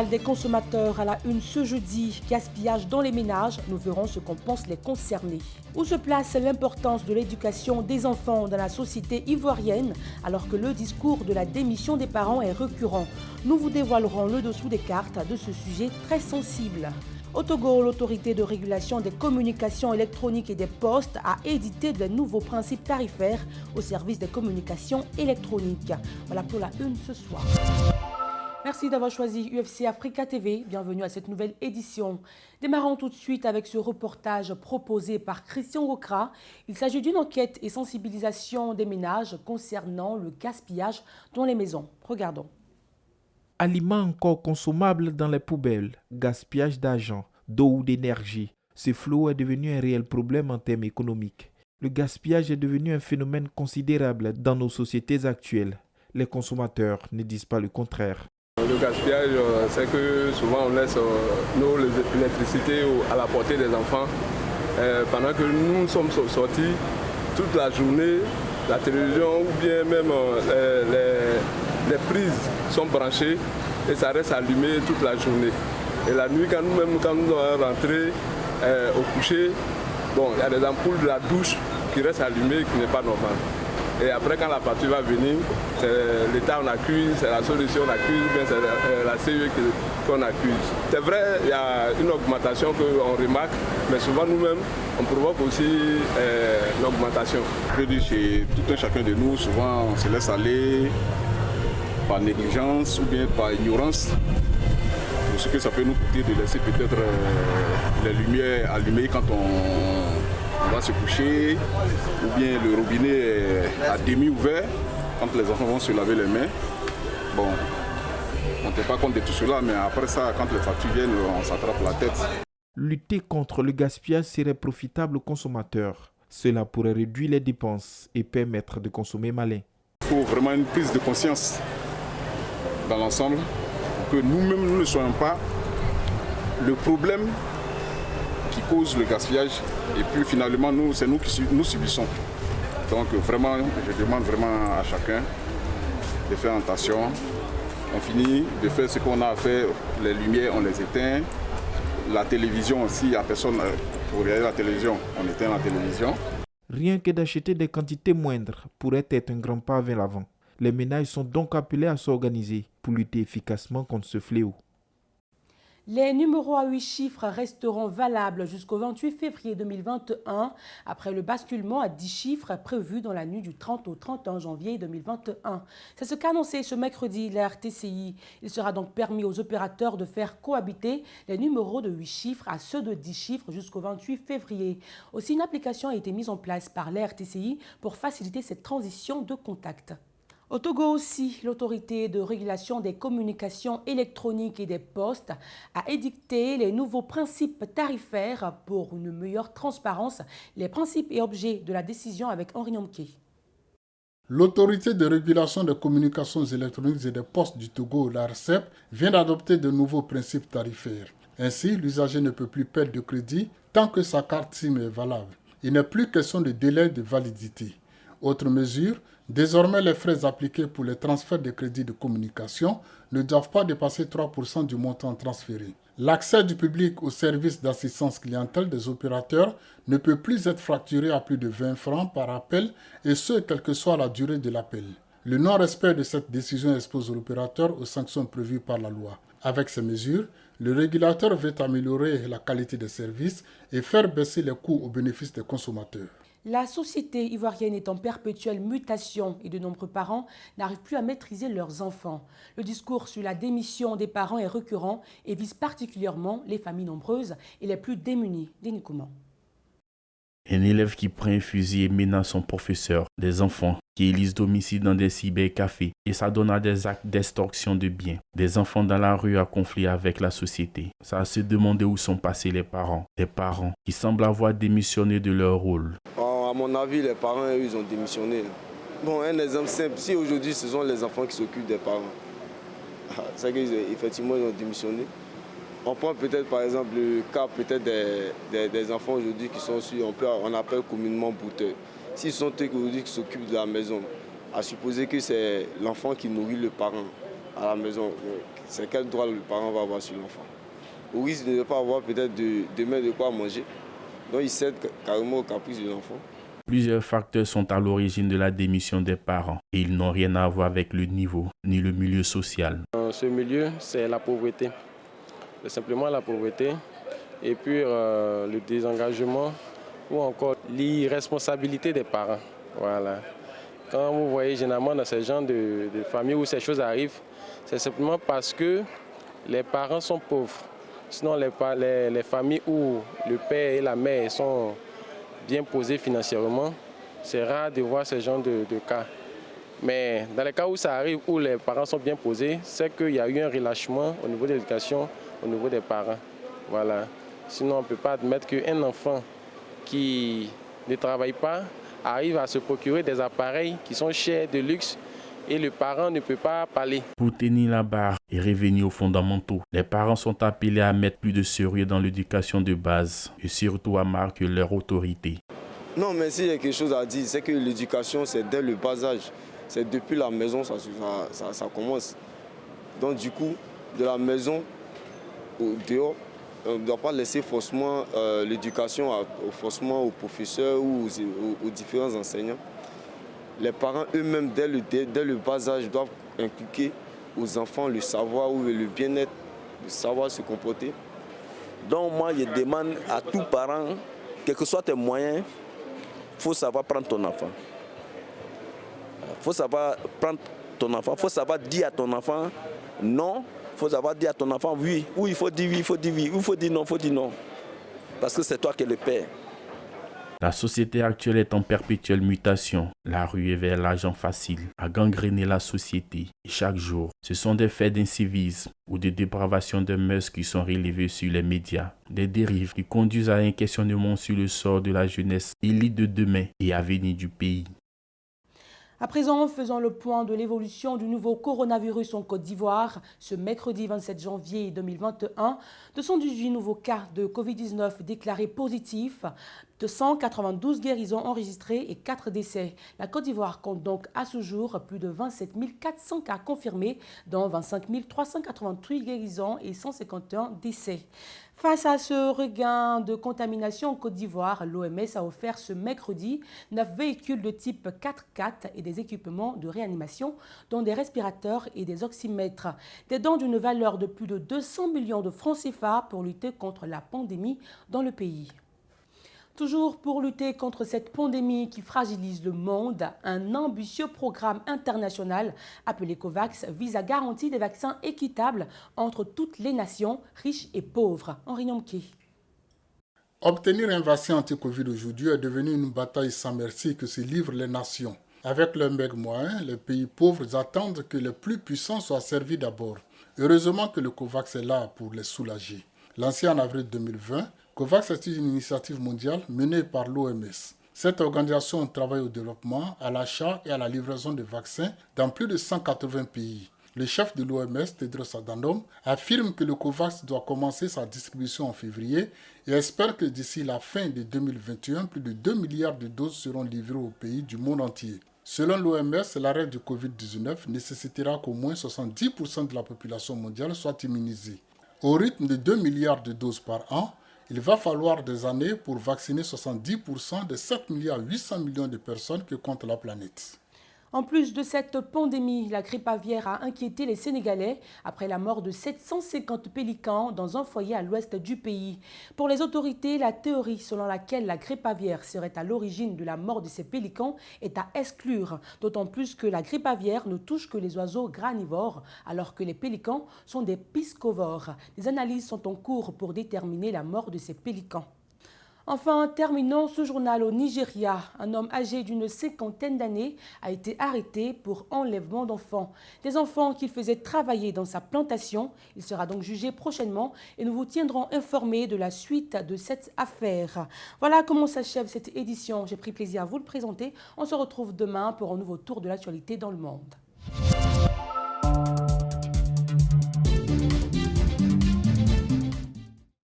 mondiale des consommateurs à la une ce jeudi. Gaspillage dans les ménages, nous verrons ce qu'en pensent les concernés. Où se place l'importance de l'éducation des enfants dans la société ivoirienne alors que le discours de la démission des parents est récurrent? Nous vous dévoilerons le dessous des cartes de ce sujet très sensible. Au Togo, l'autorité de régulation des communications électroniques et des postes a édité de nouveaux principes tarifaires au service des communications électroniques. Voilà pour la une ce soir. Merci d'avoir choisi UFC Africa TV. Bienvenue à cette nouvelle édition. Démarrons tout de suite avec ce reportage proposé par Christian Okra. Il s'agit d'une enquête et sensibilisation des ménages concernant le gaspillage dans les maisons. Regardons. Aliments encore consommables dans les poubelles, gaspillage d'argent, d'eau ou d'énergie. Ce flot est devenu un réel problème en termes économiques. Le gaspillage est devenu un phénomène considérable dans nos sociétés actuelles. Les consommateurs ne disent pas le contraire. Le gaspillage, c'est que souvent on laisse nos électricités à la portée des enfants. Pendant que nous sommes sortis toute la journée, la télévision ou bien même les prises sont branchées et ça reste allumé toute la journée. Et la nuit, quand nous devons rentrer au coucher, il y a des ampoules de la douche qui restent allumées, qui n'est pas normal. Et après, quand la facture va venir, c'est l'État on accuse, c'est la solution on accuse, ou bien c'est la CE qu'on accuse. C'est vrai, il y a une augmentation qu'on remarque, mais souvent nous-mêmes, on provoque aussi l'augmentation. Je veux dire, chez tout un chacun de nous, souvent on se laisse aller par négligence ou bien par ignorance. Pour ce que ça peut nous coûter de laisser peut-être les lumières allumées quand on va se coucher, ou bien le robinet est à demi ouvert quand les enfants vont se laver les mains. Bon, on ne tient pas compte de tout cela, mais après ça, quand les factures viennent, on s'attrape la tête. Lutter contre le gaspillage serait profitable aux consommateurs. Cela pourrait réduire les dépenses et permettre de consommer malin. Il faut vraiment une prise de conscience dans l'ensemble pour que nous-mêmes nous ne soyons pas le problème qui cause le gaspillage et puis finalement c'est nous qui nous subissons. Donc vraiment, je demande vraiment à chacun de faire attention. On finit de faire ce qu'on a à faire, les lumières on les éteint, la télévision aussi, il n'y a personne pour regarder la télévision, on éteint la télévision. Rien que d'acheter des quantités moindres pourrait être un grand pas vers l'avant. Les ménages sont donc appelés à s'organiser pour lutter efficacement contre ce fléau. Les numéros à 8 chiffres resteront valables jusqu'au 28 février 2021, après le basculement à 10 chiffres prévu dans la nuit du 30 au 31 janvier 2021. C'est ce qu'a annoncé ce mercredi la RTCI. Il sera donc permis aux opérateurs de faire cohabiter les numéros de 8 chiffres à ceux de 10 chiffres jusqu'au 28 février. Aussi, une application a été mise en place par la RTCI pour faciliter cette transition de contact. Au Togo aussi, l'autorité de régulation des communications électroniques et des postes a édicté les nouveaux principes tarifaires pour une meilleure transparence. Les principes et objets de la décision avec Henri Nomke. L'autorité de régulation des communications électroniques et des postes du Togo, l'ARCEP, vient d'adopter de nouveaux principes tarifaires. Ainsi, l'usager ne peut plus perdre de crédit tant que sa carte SIM est valable. Il n'est plus question de délai de validité. Autre mesure, désormais les frais appliqués pour les transferts de crédits de communication ne doivent pas dépasser 3% du montant transféré. L'accès du public aux services d'assistance clientèle des opérateurs ne peut plus être fracturé à plus de 20 francs par appel et ce, quelle que soit la durée de l'appel. Le non-respect de cette décision expose l'opérateur aux sanctions prévues par la loi. Avec ces mesures, le régulateur veut améliorer la qualité des services et faire baisser les coûts au bénéfice des consommateurs. La société ivoirienne est en perpétuelle mutation et de nombreux parents n'arrivent plus à maîtriser leurs enfants. Le discours sur la démission des parents est récurrent et vise particulièrement les familles nombreuses et les plus démunies. Denis Kouman. Un élève qui prend un fusil et menace son professeur, des enfants qui élisent domicile dans des cybercafés et s'adonnent à des actes d'extorsion de biens, des enfants dans la rue à conflit avec la société. Ça a se demander où sont passés les parents, des parents qui semblent avoir démissionné de leur rôle. À mon avis, les parents, ils ont démissionné. Bon, un exemple simple, si aujourd'hui ce sont les enfants qui s'occupent des parents, c'est qu'effectivement ils ont démissionné. On prend peut-être par exemple le cas peut-être des enfants aujourd'hui qui sont sur, on appelle communément bouteux. S'ils sont eux aujourd'hui qui s'occupent de la maison, à supposer que c'est l'enfant qui nourrit le parent à la maison, c'est quel droit le parent va avoir sur l'enfant. Au risque de ne pas avoir peut-être demain de quoi manger. Donc il cède carrément au caprice de l'enfant. Plusieurs facteurs sont à l'origine de la démission des parents et ils n'ont rien à voir avec le niveau ni le milieu social. Dans ce milieu, c'est la pauvreté. C'est simplement la pauvreté et puis le désengagement ou encore l'irresponsabilité des parents. Voilà. Quand vous voyez généralement dans ce genre de famille où ces choses arrivent, c'est simplement parce que les parents sont pauvres. Sinon, les familles où le père et la mère sont bien posés financièrement, c'est rare de voir ce genre de cas. Mais dans les cas où ça arrive, où les parents sont bien posés, c'est qu'il y a eu un relâchement au niveau de l'éducation, au niveau des parents. Voilà. Sinon, on ne peut pas admettre qu'un enfant qui ne travaille pas arrive à se procurer des appareils qui sont chers, de luxe, et le parent ne peut pas parler. Pour tenir la barre et revenir aux fondamentaux, les parents sont appelés à mettre plus de sérieux dans l'éducation de base et surtout à marquer leur autorité. Non, mais s'il y a quelque chose à dire, c'est que l'éducation, c'est dès le bas âge. C'est depuis la maison ça commence. Donc du coup, de la maison au dehors, on ne doit pas laisser forcément l'éducation forcément aux professeurs ou aux différents enseignants. Les parents eux-mêmes, dès le bas âge, doivent inculquer aux enfants le savoir ou le bien-être, le savoir se comporter. Donc moi, je demande à tous parents, quels que soient tes moyens, il faut savoir prendre ton enfant. Il faut savoir prendre ton enfant, il faut savoir dire à ton enfant non, il faut savoir dire à ton enfant oui, ou il faut dire oui, il faut dire oui, ou il faut dire non, il faut dire non. Parce que c'est toi qui es le père. La société actuelle est en perpétuelle mutation. La ruée vers l'argent facile a gangréné la société. Et chaque jour, ce sont des faits d'incivisme ou de dépravation de mœurs qui sont relevés sur les médias. Des dérives qui conduisent à un questionnement sur le sort de la jeunesse élite de demain et à venir du pays. À présent, faisons le point de l'évolution du nouveau coronavirus en Côte d'Ivoire. Ce mercredi 27 janvier 2021, 218 nouveaux cas de Covid-19 déclarés positifs, 292 guérisons enregistrées et 4 décès. La Côte d'Ivoire compte donc à ce jour plus de 27 400 cas confirmés, dont 25 388 guérisons et 151 décès. Face à ce regain de contamination en Côte d'Ivoire, l'OMS a offert ce mercredi 9 véhicules de type 4x4 et des équipements de réanimation, dont des respirateurs et des oxymètres. Des dons d'une valeur de plus de 200 millions de francs CFA pour lutter contre la pandémie dans le pays. Toujours pour lutter contre cette pandémie qui fragilise le monde, un ambitieux programme international appelé COVAX vise à garantir des vaccins équitables entre toutes les nations, riches et pauvres. Henri Nomke. Obtenir un vaccin anti-Covid aujourd'hui est devenu une bataille sans merci que se livrent les nations. Avec leurs maigres moyens, les pays pauvres attendent que les plus puissants soient servis d'abord. Heureusement que le COVAX est là pour les soulager. Lancé en avril 2020, COVAX est une initiative mondiale menée par l'OMS. Cette organisation travaille au développement, à l'achat et à la livraison de vaccins dans plus de 180 pays. Le chef de l'OMS, Tedros Adhanom, affirme que le COVAX doit commencer sa distribution en février et espère que d'ici la fin de 2021, plus de 2 milliards de doses seront livrées aux pays du monde entier. Selon l'OMS, l'arrêt du Covid-19 nécessitera qu'au moins 70% de la population mondiale soit immunisée. Au rythme de 2 milliards de doses par an, il va falloir des années pour vacciner 70% des 7 milliards 800 millions de personnes que compte la planète. En plus de cette pandémie, la grippe aviaire a inquiété les Sénégalais après la mort de 750 pélicans dans un foyer à l'ouest du pays. Pour les autorités, la théorie selon laquelle la grippe aviaire serait à l'origine de la mort de ces pélicans est à exclure, d'autant plus que la grippe aviaire ne touche que les oiseaux granivores, alors que les pélicans sont des piscovores. Des analyses sont en cours pour déterminer la mort de ces pélicans. Enfin, terminons ce journal au Nigeria. Un homme âgé d'une 50aine d'années a été arrêté pour enlèvement d'enfants. Des enfants qu'il faisait travailler dans sa plantation. Il sera donc jugé prochainement et nous vous tiendrons informés de la suite de cette affaire. Voilà comment s'achève cette édition. J'ai pris plaisir à vous le présenter. On se retrouve demain pour un nouveau tour de l'actualité dans le monde.